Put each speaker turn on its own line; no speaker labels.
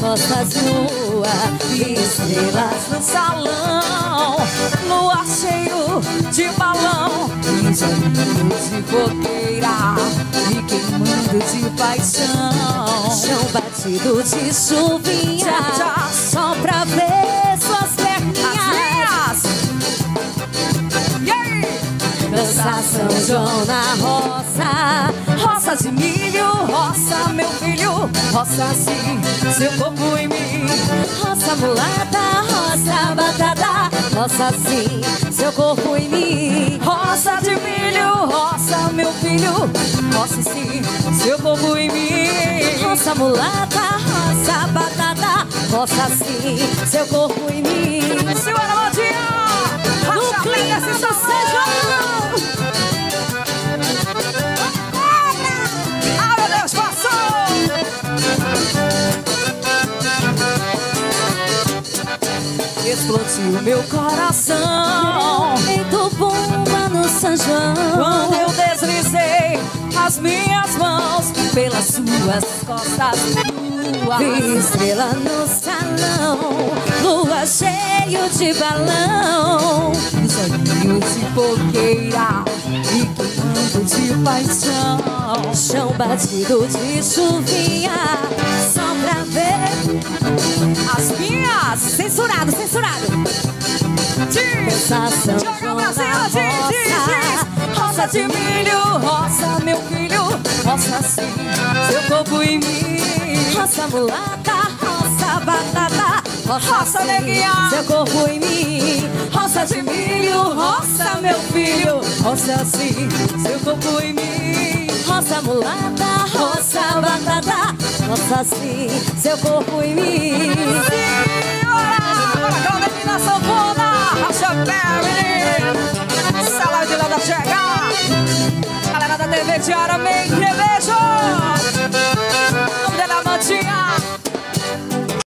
costas nua, estrelas no salão, lua cheio de balão, pijaminho de fogueira, me queimando de paixão. Chão batido de chuvinha, só pra ver suas perninhas. Dança São João na roça, roça de milho, roça meu filho, roça sim, seu corpo em mim. Roça mulata, roça batata, roça sim, seu corpo em mim. Roça de milho, roça meu filho, roça sim, seu corpo em mim. Roça mulata, roça batata, roça sim, seu corpo em mim. Senhora Lodinha, no clima se sucesso. Explodiu meu coração, feito bomba no São João, quando eu deslizei as minhas mãos pelas suas costas nuas. Vi estrela no salão, lua cheio de balão, os olhinhos de fogueira me queimando de paixão. Chão batido de chuvinha, só pra ver as minhas. Censurado, censurado. Sensação joga pra cima, roça de milho, roça meu filho, roça sim, seu corpo em mim. Roça mulata, roça batata, roça neguinha, seu corpo em mim. Roça de milho, roça meu filho, roça sim, seu corpo em mim. Roça mulata, roça batata, roça sim, seu corpo em mim. Agora menina sanfona, Racha Perry, Sala de Nada Chega, galera da TV diariamente.